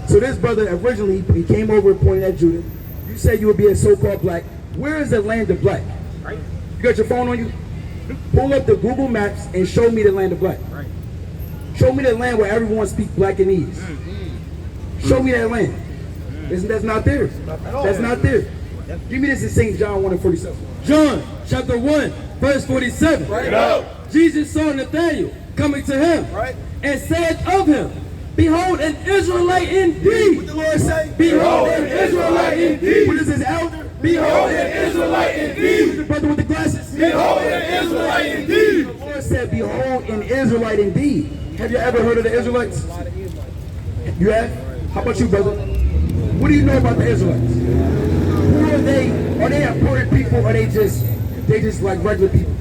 So this brother originally, he came over and pointed at Judah. You said you would be a so-called black. Where is the land of black? Right. You got your phone on you? Pull up the Google Maps and show me the land of black. Right. Show me that land where everyone speaks Blackanese. Show me that land. That's not there. That's not there. Give me this in St. John 1:47. John chapter 1, verse 47. Right. Jesus saw Nathanael coming to him, Right. and said of him, Behold, an Israelite indeed. What the Lord say? Behold, an Israelite indeed. What is his elder? Behold, an Israelite indeed. The brother with the glasses. Behold, an Israelite indeed. The Lord said, behold, an Israelite indeed. Have you ever heard of the Israelites? You have? How about you, brother? What do you know about the Israelites? Who are they? Are they important people, or are they just like regular people?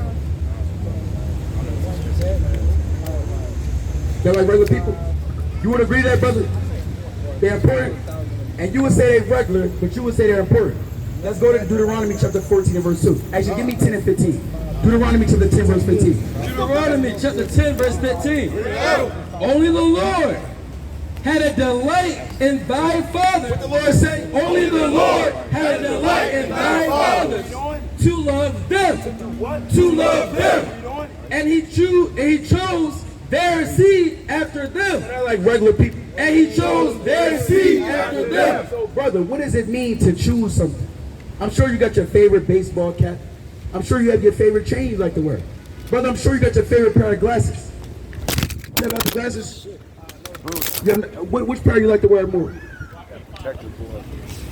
They're like regular people? You would agree that, brother? They're important? And you would say they're regular, but you would say they're important. Let's go to Deuteronomy chapter 14 and verse 2. Actually, give me 10 and 15. Deuteronomy chapter 10 verse 15. Deuteronomy chapter 10, verse 15. Only the Lord had a delight in thy fathers. What the Lord say? Only the Lord had a delight in thy fathers to love them. To love them. And he chose their seed after them. They're like regular people. And he chose their seed after them. So, brother, what does it mean to choose something? I'm sure you got your favorite baseball cap. I'm sure you have your favorite chain you like to wear. Brother, I'm sure you got your favorite pair of glasses. You got the glasses? Which pair you like to wear more?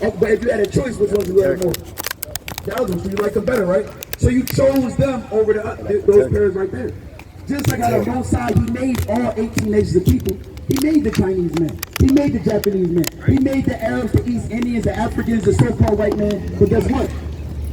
Oh, but if you had a choice, which ones you wear more? The other ones, so you like them better, right? So you chose them over those pairs right there. Just like out of one side, he made all 18 nations of people. He made the Chinese men. He made the Japanese men. He made the Arabs, the East Indians, the Africans, the so-called white man. But guess what?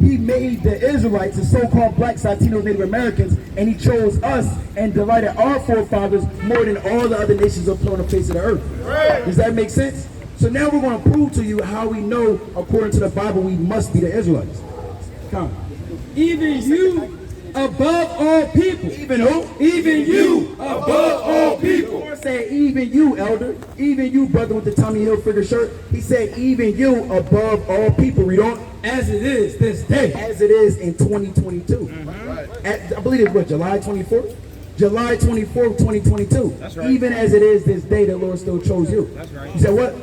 He made the Israelites, the so-called blacks, Latinos, Native Americans, and he chose us and delighted our forefathers more than all the other nations upon the face of the earth. Does that make sense? So now we're going to prove to you how we know, according to the Bible, we must be the Israelites. Come. Even you above all people. Even who? Even you above all people. The Lord said, even you, elder. Even you, brother with the Tommy Hilfiger shirt. He said, even you above all people. Read on. As it is this day. As it is in 2022. I believe it's what, July 24th? July 24th, 2022. That's right. Even as it is this day, the Lord still chose you. That's right. You said what?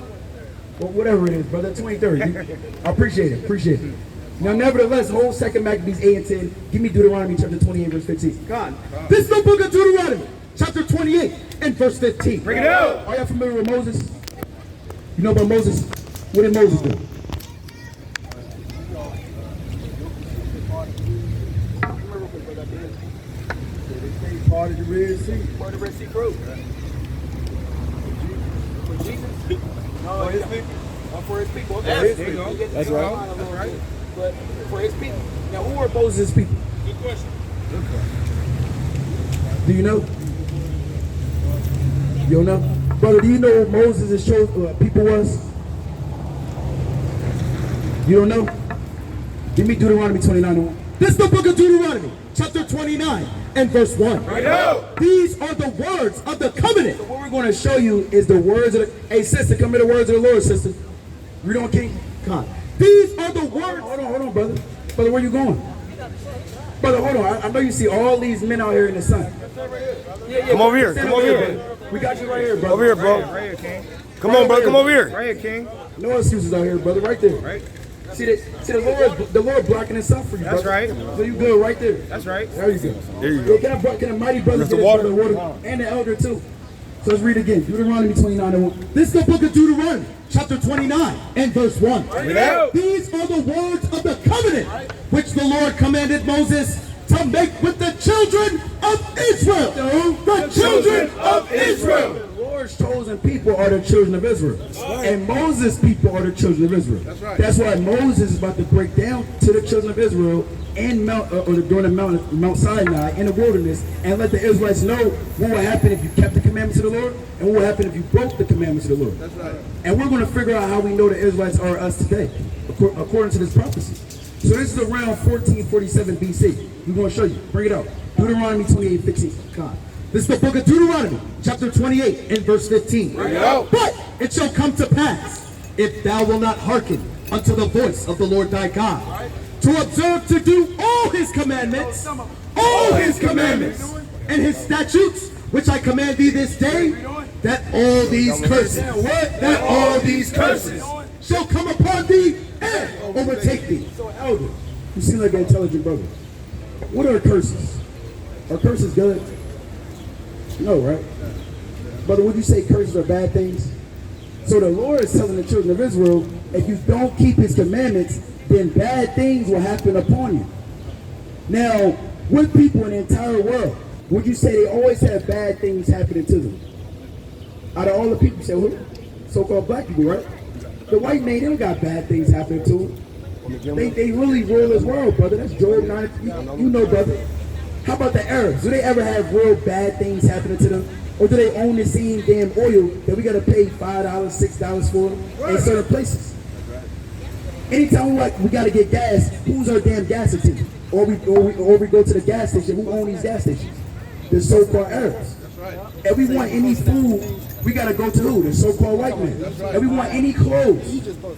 Well, whatever it is, brother. 23rd. I appreciate it. Appreciate it. Now, nevertheless, whole 2 Maccabees 8 and 10. Give me Deuteronomy chapter 28, verse 15. God. This is the book of Deuteronomy, chapter 28 and verse 15. Bring it out. Are y'all familiar with Moses? You know about Moses? What did Moses do? Part of the Red Sea. Part of the Red Sea broke. For Jesus? No, for his people. For his people. Okay. Yes, There you go. That's right. That's right. But for his people. Now, who are Moses' people? Good question. Do you know? You don't know? Brother, do you know what Moses' people was? You don't know? Give me Deuteronomy 29:1. This is the book of Deuteronomy, chapter 29 and verse 1. Right out. These are the words of the covenant. So what we're going to show you is the words of the... Hey, sister, come here, the words of the Lord, sister. Read on, King. Come on. These are the words... Hold on, brother. Brother, where you going? Brother, hold on. I know you see all these men out here in the sun. Yeah, Come over here. stand Come over here. brother. We got you right here, brother. Over here, bro. Right here, King. Come on, bro. Come over here. Right here, King. No excuses out here, brother. Right there. Right. See the Lord blocking his sun for you, That's brother. right. So you good right there. That's right. There you go. There you go. Yeah, can a mighty brother Mr. get his Water. brother water? And the elder too. So let's read again. Deuteronomy 29:1. This is the book of Deuteronomy, chapter 29 and verse 1. Read out. These are the words of the covenant which the Lord commanded Moses to make with the children of Israel. The children of Israel. The Lord's chosen people are the children of Israel. And Moses' people are the children of Israel. That's right. That's why Moses is about to break down to the children of Israel and during Mount Sinai in the wilderness and let the Israelites know what will happen if you kept the commandments of the Lord and what will happen if you broke the commandments of the Lord. That's right. And we're going to figure out how we know the Israelites are us today, according to this prophecy. So this is around 1447 BC. We're going to show you. Bring it out. Deuteronomy 28:15. God. This is the book of Deuteronomy, chapter 28, and verse 15. But it shall come to pass, if thou wilt not hearken unto the voice of the Lord thy God, to observe to do all his commandments, and his statutes, which I command thee this day, that all these curses shall come upon thee and overtake thee. So, elder, you seem like an intelligent brother. What are curses? Are curses good? No, right? Brother, would you say curses are bad things? So the Lord is telling the children of Israel, if you don't keep his commandments, then bad things will happen upon you. Now, what people in the entire world, would you say they always have bad things happening to them? Out of all the people, say, who? So-called black people, right? The white man, they don't got bad things happening to them. They really rule this world, brother. That's Job 9. You know, brother. How about the Arabs? Do they ever have real bad things happening to them? Or do they own the same damn oil that we got to pay $5, $6 for in certain places? Anytime we got to get gas, who's our damn gas attendant? Or we go to the gas station, who owns these gas stations? The so-called Arabs. If we want any food, we got to go to who? The so-called white man. If we want any clothes,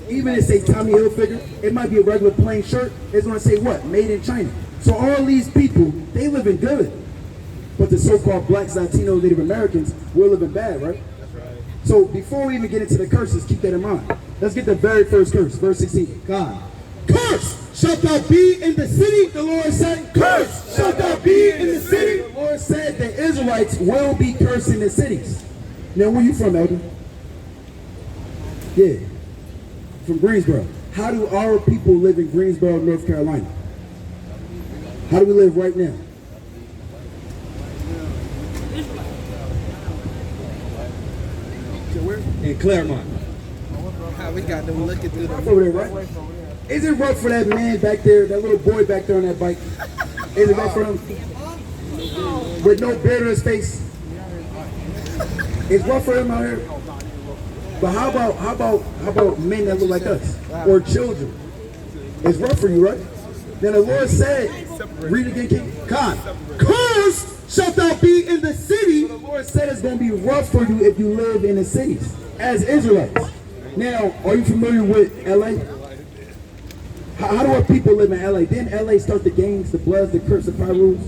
even if it say Tommy Hilfiger, it might be a regular plain shirt, it's going to say what? Made in China. So all these people, they living good. But the so-called blacks, Latinos, Native Americans, we're living bad, right? So before we even get into the curses, keep that in mind. Let's get the very first curse, verse 16. God. Curse shalt thou be in the city, the Lord said. Curse shalt thou be in the city. The Lord said the Israelites will be cursed in the cities. Now, where you from, Elder? Yeah, from Greensboro. How do our people live in Greensboro, North Carolina? How do we live right now? In Claremont. We got them looking through the over there, right? Is it rough for that man back there, that little boy back there on that bike? Is it rough for him? With no beard on his face? It's rough for him out here. But how about men that look like us? Or children? It's rough for you, right? Then the Lord said, read again, King. Con. Cursed shalt thou be in the city. So the Lord said it's going to be rough for you if you live in the cities as Israelites. Now, are you familiar with LA? How do our people live in LA? Didn't LA start the gangs, the Bloods, the Crips, the Pyrus? You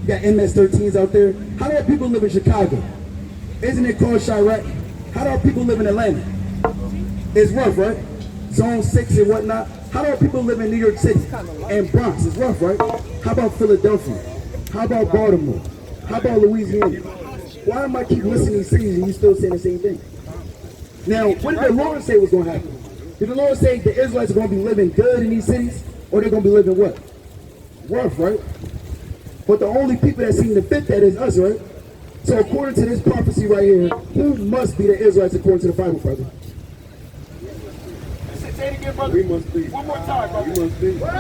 got MS-13s out there. How do our people live in Chicago? Isn't it called Chirac? How do our people live in Atlanta? It's rough, right? Zone 6 and whatnot. How do our people live in New York City and Bronx? It's rough, right? How about Philadelphia? How about Baltimore? How about Louisiana? Why am I keep listening to these cities and you still saying the same thing? Now, what did the Lord say was going to happen? Did the Lord say the Israelites are going to be living good in these cities? Or they're going to be living what? Rough, right? But the only people that seem to fit that is us, right? So according to this prophecy right here, who must be the Israelites according to the Bible, brother? Say it again, brother. We must be. One more time, brother. We must be. We must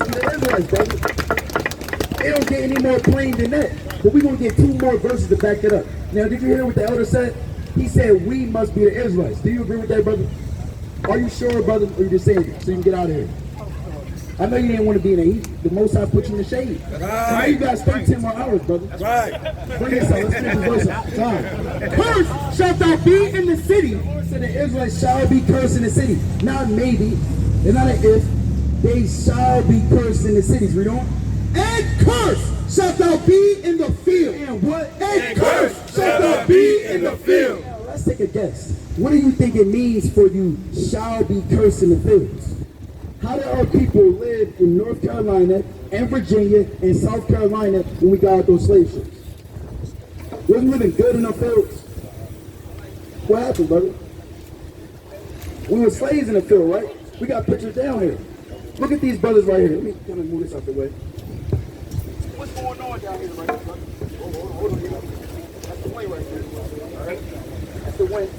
be the Israelites, brother. They don't get any more plain than that. But we're going to get 2 more verses to back it up. Now, did you hear what the elder said? He said, we must be the Israelites. Do you agree with that, brother? Are you sure, brother, or you just saying it so you can get out of here? I know you didn't want to be in the heat. The Most High put you in the shade. Right. Now you got to stay 10 more hours, brother. Right. Bring this out. Let's finish this verse up. Time. Cursed shalt thou be in the city. The Lord said the Israelites shall be cursed in the city. Not maybe. It's not an if. They shall be cursed in the cities. Read on. And cursed shalt thou be in the field. And what? And cursed shalt thou be in the field. Now, let's take a guess. What do you think it means for you shall be cursed in the fields? How did our people live in North Carolina and Virginia and South Carolina when we got out those slave ships? Was we living good in our fields? What happened, brother? We were slaves in the field, right? We got pictures down here. Look at these brothers right here. Let me kind of move this out the way. What's going on down here right here, brother? Hold on. That's the wind right there. All right? That's the wind.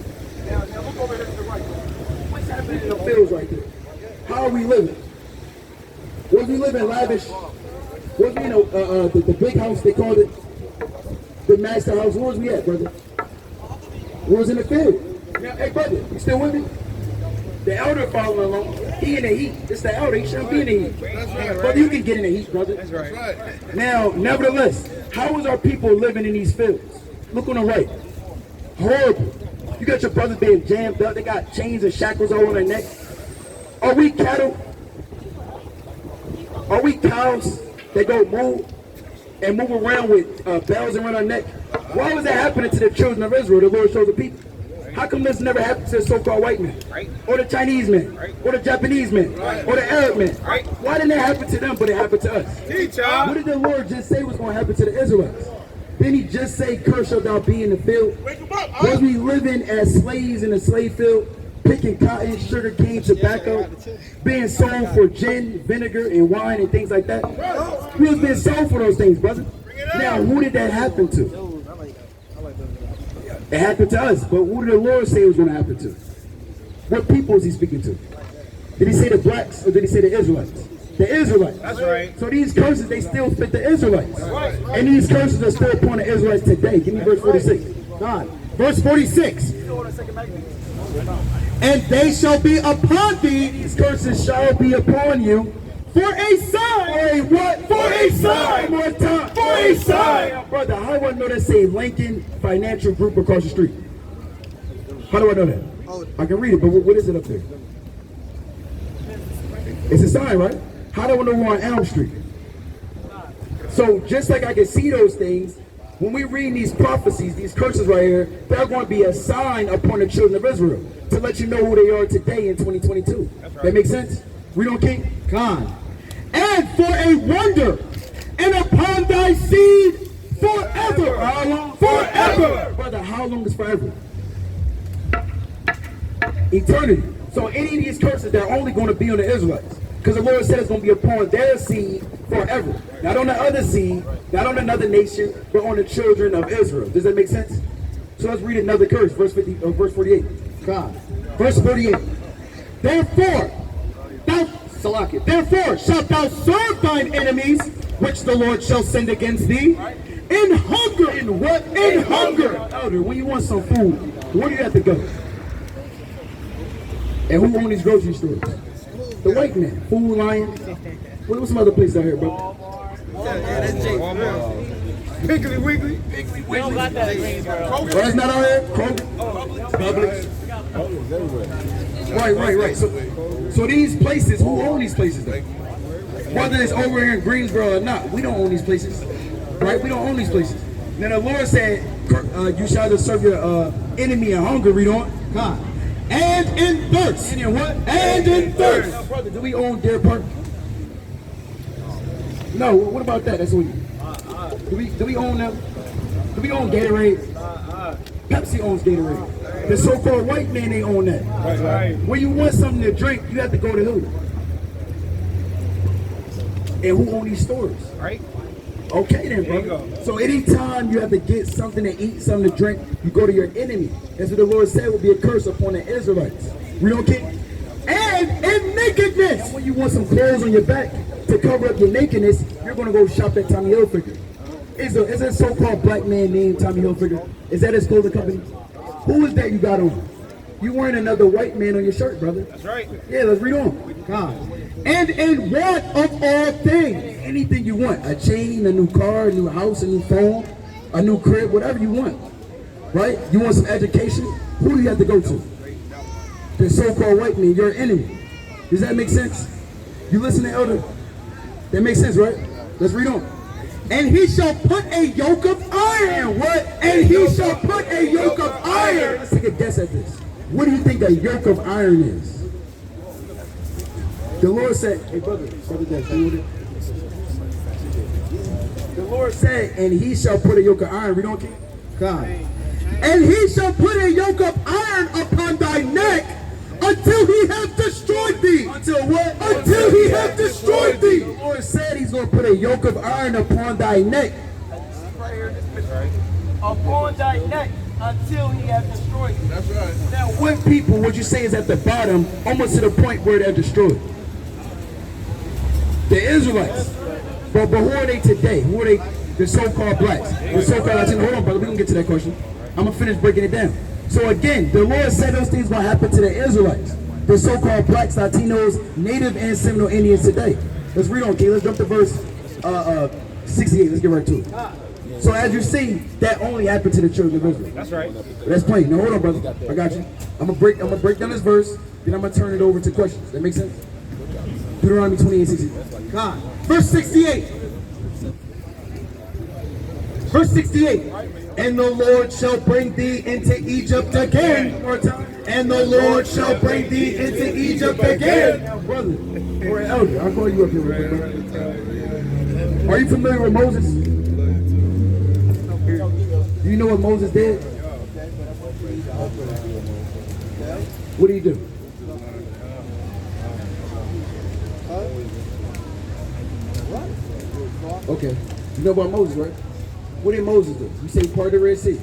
Now look over here to the right. What's happening in the fields right there? How are we living? Was we living lavish? Was we in the big house, they called it the master house? Where was we at, brother? We was in the field. Now, hey, brother, you still with me? The elder following along. He in the heat. It's the elder. He shouldn't be in the heat. That's right. Brother, you can get in the heat, brother. That's right. Right. Now, nevertheless, how is our people living in these fields? Look on the right. Horrible. You got your brothers being jammed up. They got chains and shackles all on their neck. Are we cattle? Are we cows that go move and move around with bells around our neck? Why was that happening to the children of Israel? The Lord showed the people. How come this never happened to the so-called white man? Right. Or the Chinese man? Right. Or the Japanese man? Right. Or the Arab man? Right. Why didn't that happen to them, but it happened to us? Teacher. What did the Lord just say was going to happen to the Israelites? Didn't he just say, curse shalt thou be in the field? Wake him up. Was we living as slaves in the slave field, picking cotton, sugar cane, tobacco, being sold for gin, vinegar, and wine and things like that? We was being sold for those things, brother. Now, who did that happen to? It happened to us, but who did the Lord say it was going to happen to? What people is he speaking to? Did he say the blacks or did he say the Israelites? The Israelites. That's right. So these curses, they still fit the Israelites. And these curses are still upon the Israelites today. Give me verse 46. God. Verse 46. And they shall be upon thee These curses shall be upon you. for a sign. For a what? For a sign. One more time. For a sign. Brother, how do I know that say Lincoln Financial Group across the street? How do I know that? I can read it, but what is it up there? It's a sign, right? How do I know we're on Elm Street? So just like I can see those things, when we read these prophecies, these curses right here, they're going to be a sign upon the children of Israel to let you know who they are today in 2022. That makes sense? Read on, King. God. And for a wonder, and upon thy seed forever. How long? Forever. Brother, how long is forever? Eternity. So any of these curses, they're only going to be on the Israelites. Because the Lord said it's going to be upon their seed forever. Not on the other seed, not on another nation, but on the children of Israel. Does that make sense? So let's read another curse, verse 48. God. Verse 48. Therefore shalt thou serve thine enemies, which the Lord shall send against thee, in hunger. In what? In hunger. Elder, when you want some food, where do you have to go? And who owns these grocery stores? The white man. Food Lion. What's some other place out here, bro? That's Jake. Piggly Wiggly. We don't got that in Greensboro. Oh, that's not out here? Kroger? Publix? Right. So these places, who own these places though? Whether it's over here in Greensboro or not, we don't own these places. Right? We don't own these places. Now the Lord said, you shall just serve your enemy in hunger, read on. God. And in thirst. And in what? And in thirst. Now, brother, do we own Deer Park? No, what about that? That's what do we own them? Do we own Gatorade? Pepsi owns Gatorade. The so-called white man, they own that. Right. When you want something to drink, you have to go to who? And who own these stores? Right. Okay then, There you brother. go. So anytime you have to get something to eat, something to drink, you go to your enemy. That's what the Lord said will be a curse upon the Israelites. Read on, King. And in nakedness. And when you want some clothes on your back to cover up your nakedness, you're going to go shop at Tommy Hilfiger. Is a so-called black man named Tommy Hilfiger? Is that his clothing company? Who is that you got on? You wearing another white man on your shirt, brother. That's right. Yeah, let's read on. God. And in want of all things. Anything you want. A chain, a new car, a new house, a new phone, a new crib, whatever you want. Right? You want some education? Who do you have to go to? The so-called white man, your enemy. Does that make sense? You listen to Elder? That makes sense, right? Let's read on. And he shall put a yoke of iron. What? And he shall put a yoke of iron. Let's take a guess at this. What do you think a yoke of iron is? The Lord said, hey brother, Dad, can you hold it? The Lord said, and he shall put a yoke of iron. Read on, King. God. And he shall put a yoke of iron upon thy neck until he hath destroyed thee. Until what? Until he hath destroyed thee. The Lord said he's going to put a yoke of iron upon thy neck. Right here in this picture. Upon thy neck until he hath destroyed you. That's right. Now, what people would you say is at the bottom, almost to the point where they're destroyed? The Israelites. But who are they today? Who are they? The so-called blacks. The so-called Latino. Hold on, brother. We're going to get to that question. I'm going to finish breaking it down. So again, the Lord said those things going to happen to the Israelites. the so-called blacks, Latinos, Native and Seminole Indians today. Let's read on, King. Let's jump to verse 68. Let's get right to it. So as you see, that only happened to the children of Israel. That's right. That's plain. Now hold on, brother. I got you. I'm gonna break down this verse, then I'm gonna turn it over to questions. That makes sense? Deuteronomy 28:60. God. Verse 68. Verse 68. And the Lord shall bring thee into Egypt again. One more time. And the Lord shall bring thee into Egypt again. Now, brother, or elder, I'll call you up here real quick, brother. Are you familiar with Moses? Do you know what Moses did? What did he do? Okay. You know about Moses, right? What did Moses do? You say he parted the Red Sea.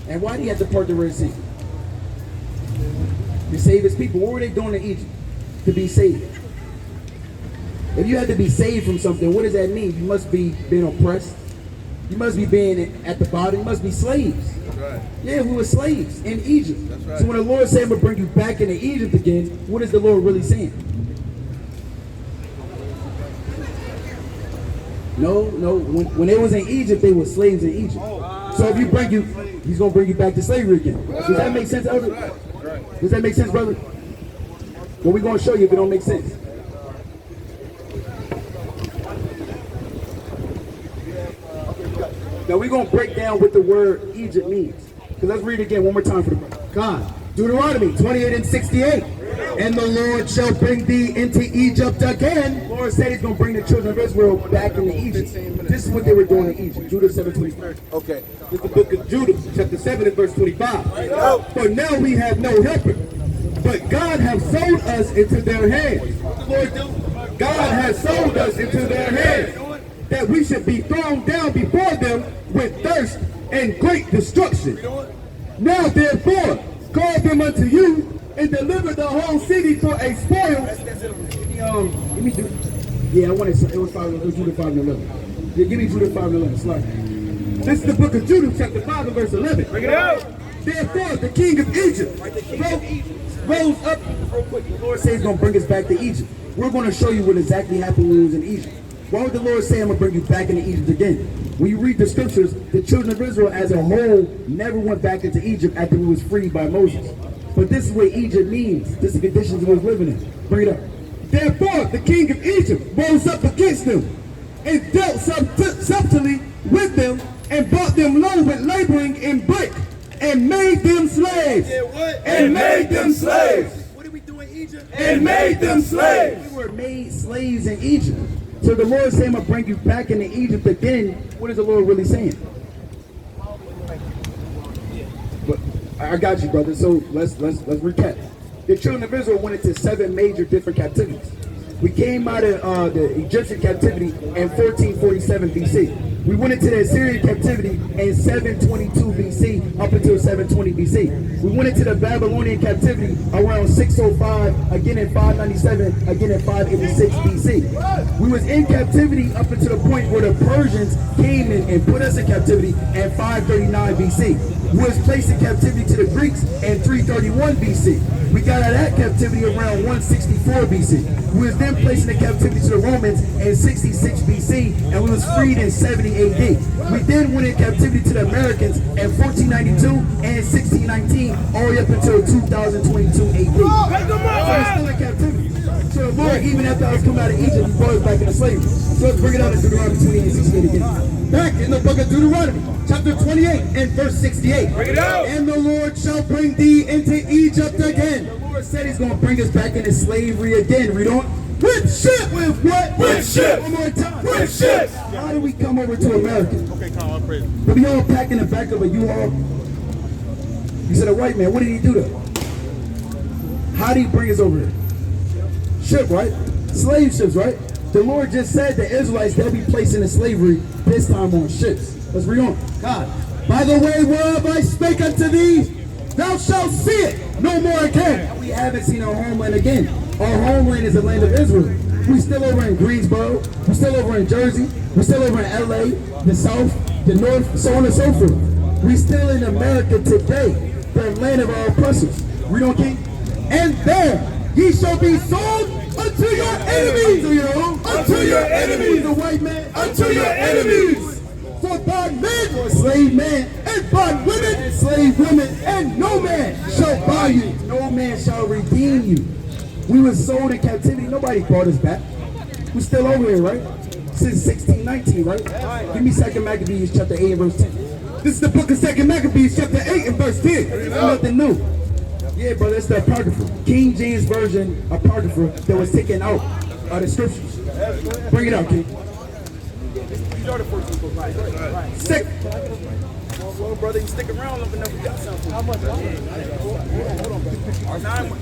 And why did he have to part the Red Sea? To save his people. What were they doing in Egypt? To be saved. If you had to be saved from something, what does that mean? You must be being oppressed. You must be being at the bottom. You must be slaves. That's right. Yeah, we were slaves in Egypt. That's right. So when the Lord said, I'm going to bring you back into Egypt again, what is the Lord really saying? No. When they was in Egypt, they were slaves in Egypt. So if you bring you, he's going to bring you back to slavery again. Does that make sense, Elder? Does that make sense, brother? Well, we're going to show you if it don't make sense. Now we're going to break down what the word Egypt means. Because let's read it again one more time for the brother. God. Deuteronomy 28:68. And the Lord shall bring thee into Egypt again. The Lord said he's going to bring the children of Israel back into Egypt. This is what they were doing in Egypt. Judah 7:25. Okay. This is the book of Judah, chapter 7 and verse 25. For now we have no helper, but God hath sold us into their hands. God has sold us into their hands, that we should be thrown down before them with thirst and great destruction. Now therefore, call them unto you, and deliver the whole city for a spoil. Let me do. Yeah, I want it. It was 5. It was Judah 5 and 11. Yeah, give me Judah 5 and 11. Slide. This is the book of Judah, chapter 5 and verse 11. Bring it out. Therefore, the king of Egypt rose up. Real quick, the Lord says he's going to bring us back to Egypt. We're going to show you what exactly happened when we was in Egypt. Why would the Lord say, I'm going to bring you back into Egypt again? When you read the scriptures, the children of Israel as a whole never went back into Egypt after we was freed by Moses. But this is what Egypt means. This is the conditions we was living in. Bring it up. Therefore, the king of Egypt rose up against them and dealt subtly with them and brought them low with laboring in brick and made them slaves. And made them slaves. What did we do in Egypt? And made them slaves. We were made slaves in Egypt. So the Lord saying, I'm going to bring you back into Egypt again. What is the Lord really saying? But I got you, brother. So let's recap. The children of Israel went into 7 major different captivities. We came out of the Egyptian captivity in 1447 BC. We went into the Assyrian captivity in 722 BC up until 720 BC. We went into the Babylonian captivity around 605, again in 597, again in 586 BC. We was in captivity up until the point where the Persians came in and put us in captivity in 539 BC. We was placed in captivity to the Greeks in 331 BC. We got out of that captivity around 164 BC. We was then placed in captivity to the Romans in 66 BC, and we was freed in 70 AD. We then went in captivity to the Americans in 1492 and 1619, all the way up until 2022 AD. So we're still in captivity. So the Lord, even after us come out of Egypt, he brought us back into slavery. So let's bring it out in Deuteronomy 28 and 68 again. Back in the book of Deuteronomy, chapter 28 and verse 68. Bring it out. And the Lord shall bring thee into Egypt again. The Lord said he's going to bring us back into slavery again. Read on. With ship. With what? With ships. One more time. With ships. How did we come over to America? Okay, come on, praise. But we all packed in the back of a U-Haul. You said a white man. What did he do though? How did he bring us over here? Ship, right? Slave ships, right? The Lord just said the Israelites, they'll be placed into slavery, this time on ships. Let's read on. God, by the way whereof I spake unto thee, thou shalt see it no more again. We haven't seen our homeland again. Our homeland is the land of Israel. We still over in Greensboro. We're still over in Jersey. We're still over in LA, the South, the North, so on and so forth. We still in America today, the land of our oppressors. Read on, King. And there ye shall be sold unto your enemies. Unto your enemies. The white man. Unto your enemies. For bondmen, slave man, and bondwomen, slave women, and no man shall buy you. No man shall redeem you. We were sold in captivity. Nobody brought us back. We're still over here, right? Since 1619, right? Give me 2 Maccabees chapter 8 and verse 10. This is the book of 2 Maccabees chapter 8 and verse 10. It's nothing new. Yeah, brother, it's the Apocrypha. King James Version Apocrypha that was taken out of the scriptures. Bring it out, King. You know the first book, right? Sick. Well, brother, you stick around long enough, we got something. How much?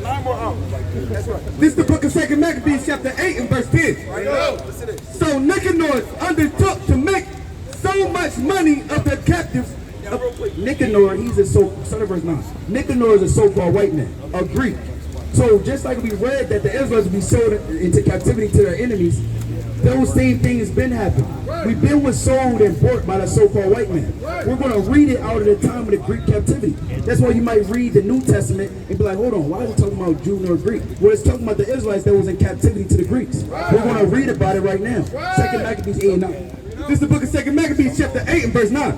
Nine more hours. That's right. This is the book of 2 Maccabees chapter 8 and verse 10. Right now, listen to this. So Nicanor undertook to make so much money of the captives. Now, real quick. Nicanor, he's a son of verse 9. Nicanor is a so-called white man, a Greek. So just like we read that the Israelites will be sold into captivity to their enemies, those same things been happening. We've been sold and bought by the so-called white man. We're going to read it out of the time of the Greek captivity. That's why you might read the New Testament and be like, hold on, why is it talking about Jew nor Greek? Well, it's talking about the Israelites that was in captivity to the Greeks. We're going to read about it right now. 2 Maccabees 8 and 9. This is the book of 2 Maccabees chapter 8 and verse 9.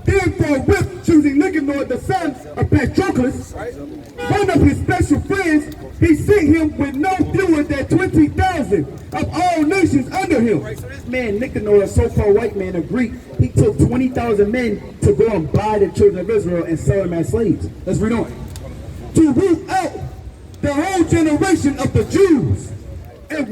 Therefore, with choosing Nicanor, the son of Patroclus, one of his special friends, he sent him with no fewer than 20,000 of all nations under him. So this man, Nicanor, a so-called white man, a Greek, he took 20,000 men to go and buy the children of Israel and sell them as slaves. Let's read on. To root out the whole generation of the Jews. And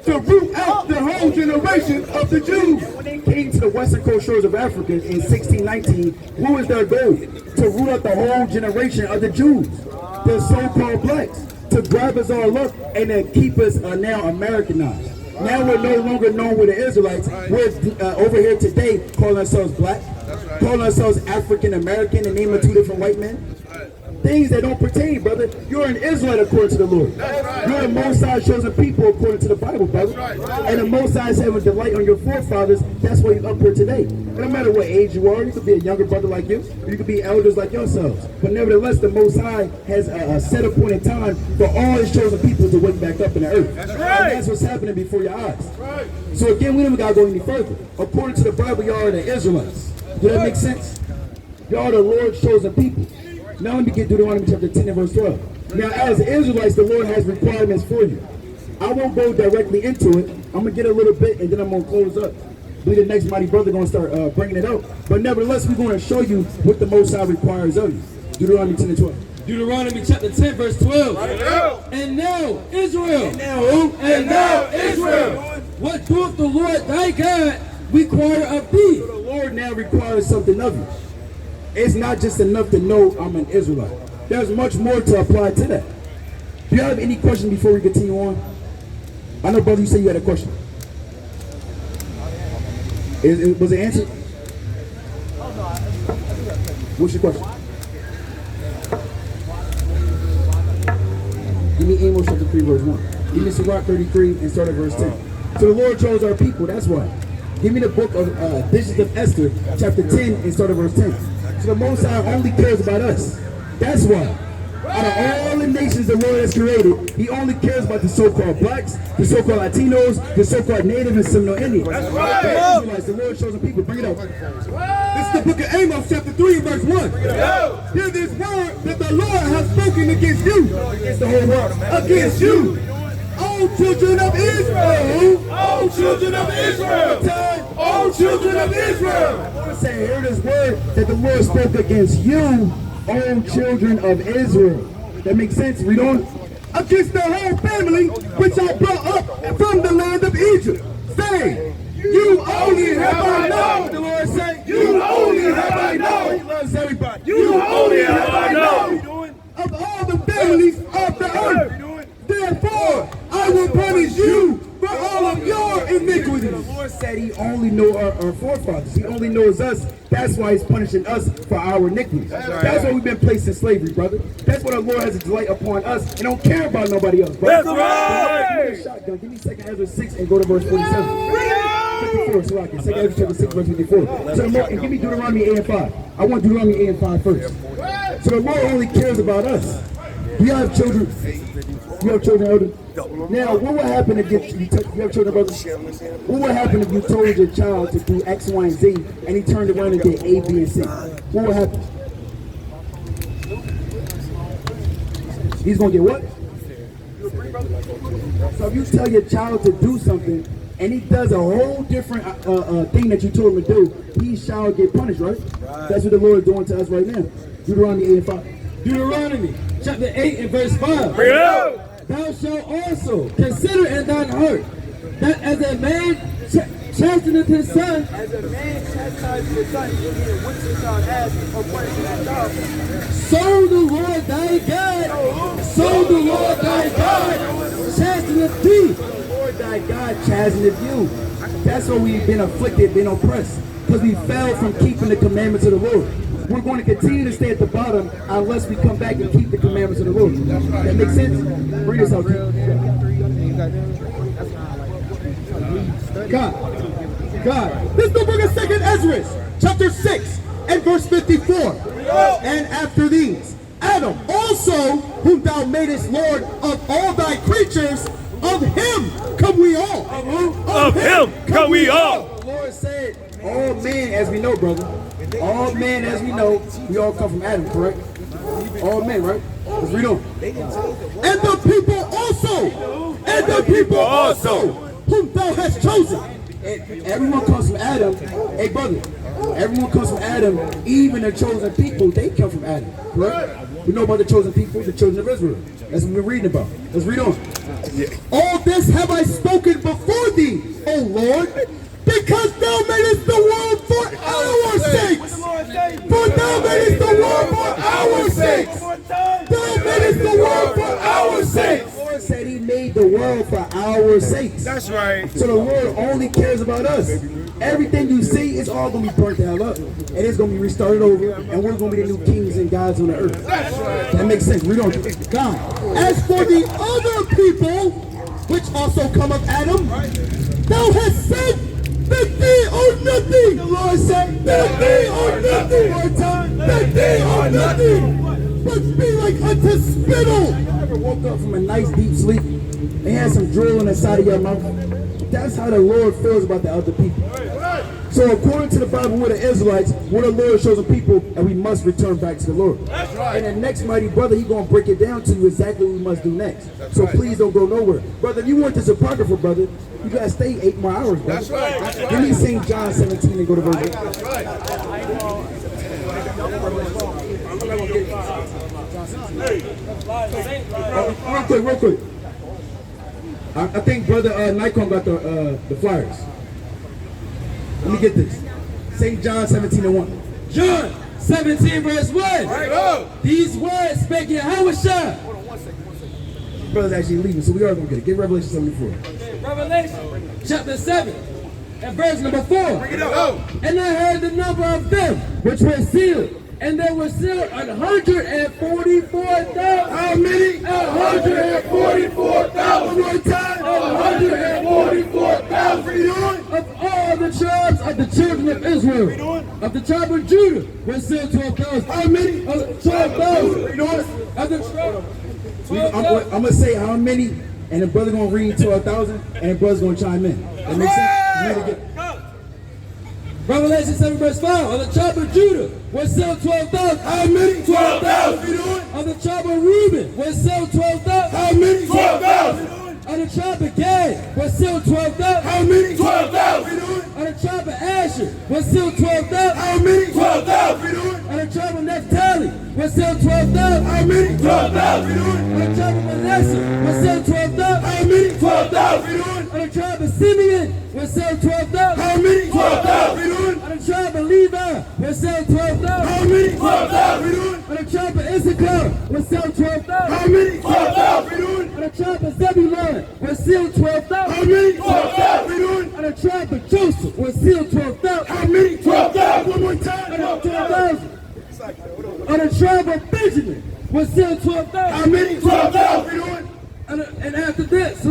to root out the whole generation of the Jews. When they came to the western coast shores of Africa in 1619, what was their goal? To root out the whole generation of the Jews, the so-called blacks, to grab us all up and then keep us now Americanized. Now we're no longer known with the Israelites. We're over here today calling ourselves black, calling ourselves African American, and naming two different white men. Things that don't pertain, brother. You're an Israelite according to the Lord. You're the Most High chosen people according to the Bible, brother. And the Most High is having delight on your forefathers. That's why you're up here today. It don't matter what age you are. You could be a younger brother like you. You could be elders like yourselves. But nevertheless, the Most High has a set appointed time for all his chosen people to wake back up in the earth. And that's what's happening before your eyes. So again, we don't got to go any further. According to the Bible, y'all are the Israelites. Does that make sense? Y'all are the Lord's chosen people. Now let me get Deuteronomy chapter 10 and verse 12. Now as Israelites, the Lord has requirements for you. I won't go directly into it. I'm going to get a little bit and then I'm going to close up. We the next mighty brother going to start bringing it out. But nevertheless, we're going to show you what the Most High requires of you. Deuteronomy 10 and 12. Deuteronomy chapter 10 verse 12. And now Israel. And now Israel. What doeth the Lord thy God require of thee? So the Lord now requires something of you. It's not just enough to know I'm an Israelite. There's much more to apply to that. Do you have any questions before we continue on? I know, brother, you said you had a question. Was it answered? What's your question? Give me Amos chapter 3 verse 1. Give me Sirach 33 and start at verse 10. So the Lord chose our people, that's why. Give me the book of Visions of Esther, chapter 10 and start at verse 10. So the Most High only cares about us. That's why. Out of all the nations the Lord has created, he only cares about the so-called blacks, the so-called Latinos, the so-called Native and Seminole Indians. That's right. The Lord chosen people. Bring it up. This is the book of Amos chapter 3 verse 1. Hear this word that the Lord has spoken against you. Against the whole world. Against you. O children of Israel. O children of Israel. O children of Israel. I want to say, hear this word that the Lord spoke against you, O children of Israel. That makes sense? Read on. Against the whole family which I brought up from the land of Egypt, saying, you only have I known. The Lord said, You only have I known. He loves everybody. You only have I known of all the families of the earth. Therefore, I will punish you for all of your The iniquities. Lord said he only knows our forefathers. He only knows us. That's why he's punishing us for our iniquities. That's why we've been placed in slavery, brother. That's why the Lord has a delight upon us and don't care about nobody else, brother. That's Give me a shotgun. Give me 2 Ezra 6 and go to verse 47. 54, so I can. 2 Ezra chapter 6, verse 54. So the Lord, and give me Deuteronomy 8 and 5. I want Deuteronomy 8 and 5 first. So the Lord only cares about us. Do you have children? You have children, Elder? Now, what would happen if you have children, brother? What would happen if you told your child to do X, Y, and Z, and he turned around and did A, B, and C? What would happen? He's gonna get what? So if you tell your child to do something, and he does a whole different thing that you told him to do, he shall get punished, right? That's what the Lord is doing to us right now. Deuteronomy 8 and 5. Deuteronomy chapter 8 and verse 5. Bring it out. Thou shalt also consider in thine heart that as a man chasteneth his son, As a man chastises his son, in which he shall ask for punishment that child. so the Lord thy God, chasteneth thee. The Lord thy God chasteneth you. That's why we've been afflicted, been oppressed, because we fell from keeping the commandments of the Lord. We're going to continue to stay at the bottom unless we come back and keep the commandments of the Lord. That makes sense? Bring this out, God. This is the book of 2nd Ezra, chapter 6 and verse 54. And after these, Adam also, whom thou madest Lord of all thy creatures, of him come we all. Of him come we all. The Lord said, all men as we know, brother. All men as we know, we all come from Adam, correct? All men, right? Let's read on. And the people also, whom thou hast chosen. And everyone comes from Adam. Hey, brother, everyone comes from Adam. Even the chosen people, they come from Adam, correct? We know about the chosen people, the children of Israel. That's what we're reading about. Let's read on. All this have I spoken before thee, O Lord, because thou madest the world for our sakes. For thou madest the world for our sakes. Thou madest the world for our sakes. The Lord said he made the world for our sakes. That's right. So the Lord only cares about us. Everything you see is all going to be burnt the hell up. And it's going to be restarted over. And we're going to be the new kings and gods on the earth. That makes sense. Read on. God. As for the other people, which also come of Adam, thou hast said that they are nothing. The Lord said That they are nothing. one time. That they are nothing. But be like unto spittle. Ever woke up from a nice deep sleep and had some drool on the side of your mouth? That's how the Lord feels about the other people. So according to the Bible, we're the Israelites, we're the Lord's chosen people, and we must return back to the Lord. And the next mighty brother, he's going to break it down to you exactly what we must do next. So please don't go nowhere. Brother, if you want this apocryphal, brother, you got to stay 8 more hours, brother. That's right. Give me St. John 17 and go to verse 8. That's right. Real quick. I think Brother Nikon got the flyers. Let me get this. St. John 17 and 1. John 17 verse 1. These words spake Yahushua. Brother's actually leaving, so we are going to get it. Get Revelation 74. Revelation chapter 7 and verse number 4. And I heard the number of them which were sealed. And there were sealed 144,000. How many? 144,000. One more time. 144,000 of all the tribes of the children of Israel. Of the tribe of Judah were sealed 12,000. How many? 12,000. Of the tribe. I'm going to say how many, and the brother going to read 12,000, and the brother's going to chime in. That makes sense? You ready to get- Revelation 7 verse 5. Of the tribe of Judah were sealed 12,000. How many? 12,000. Of the tribe of Reuben were sealed 12,000. How many? 12,000. Of the tribe of Gad were sealed 12,000. How many? 12,000. Of the tribe of Asher was sealed 12,000. How many? 12,000. Of the tribe of Naphtali was sealed 12,000. How many? 12,000. Of the tribe of Manasseh was sealed 12,000. How many? 12,000. Of the tribe of Simeon was sealed 12,000. How many? 12,000. Of the tribe of Levi was sealed 12,000. How many? 12,000. Of the tribe of Issachar was sealed 12,000. How many? 12,000. Of the tribe of Zebulun was sealed 12,000. How many? 12,000. Of the tribe of Joseph was sealed 12,000. How many? 12,000. One more time. 12,000. Of the tribe of Benjamin was sealed 12,000. How many? 12,000. And after this,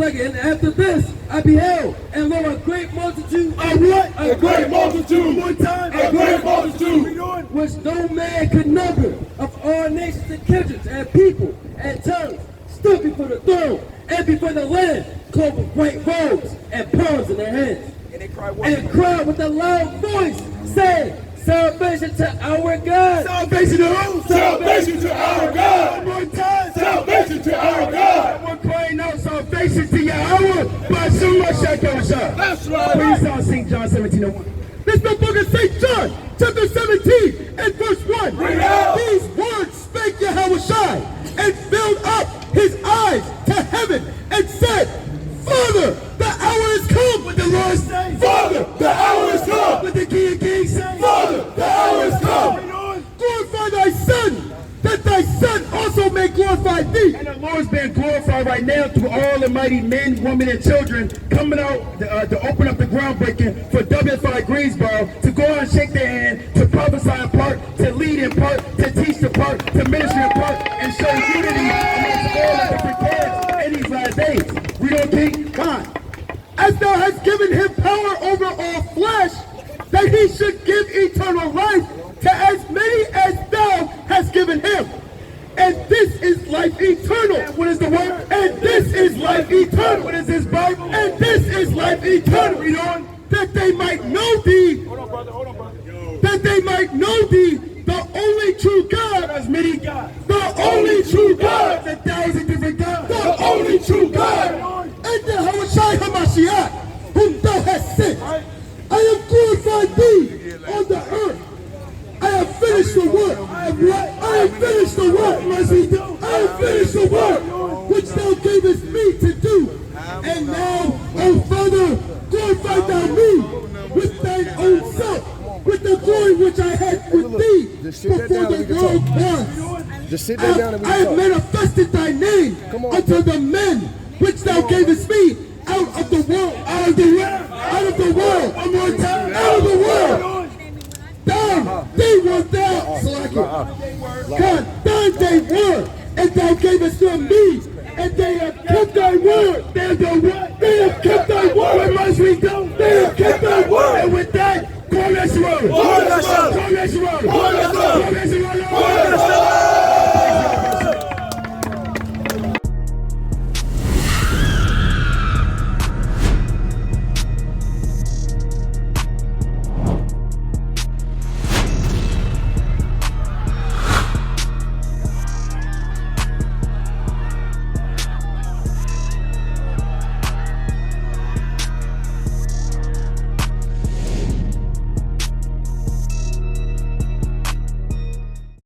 I beheld, and lo, a great multitude. A what? A great multitude. One more time. A great multitude. Which no man could number, of all nations and kindreds and people and tongues stood before the throne and before the Lamb, clothed with white robes and palms in their hands. And they cried, what? And cried with a loud voice, saying, Salvation to our God! Salvation to who? Salvation to our God. One more time. Salvation to our God. We're crying out salvation to Yahweh. Bashum Mashakosha. That's right. Please out St. John 17:1. This is the book of St. John, chapter 17, and verse 1. Read out. These words spake Yahushua, and filled up his eyes to heaven, and said, Father, the hour is come. What the Lord say? Father, the hour is come. What the King of Kings say? Father, the hour is come. Glorify thy Son, that thy Son also may glorify thee. And the Lord's being glorified right now through all the mighty men, women, and children coming out to open up the groundbreaking for W5 Greensboro, to go out and shake their hand, to prophesy in part, to lead in part, to teach in part, to minister in part, and show unity amongst all the different kids in these last days. Read on, King. God, as thou hast given him power over all flesh, that he should give eternal life to as many as thou hast given him. And this is life eternal. And what is the word? And this is life eternal. What is this Bible? And this is life eternal. Read on. That they might know thee, Hold on, brother, hold on, brother. that they might know thee, the only true God, There's many gods. the only true God, There's 1,000 different gods. the only true God, and the Yahushua HaMashiach, whom thou hast sent. I have glorified thee on the earth. I have finished the work. I have finished the work. I have finished the work which thou gavest me to do. And now, O Father, glorify thou me with thine own self, with the glory which I had with thee before the world was. Just sit there down and we I have talk. manifested thy name unto the men which thou gavest me out of the world, out of the world, out of the world, one more time, out of the world. Thou, they were thou, God, thine they were, and thou gavest them me, and they have kept thy word. They have done what? They have kept thy word. What must we do? They have kept thy word. And with that, call us road. Call us up. Call us road. Call us up. Call us road.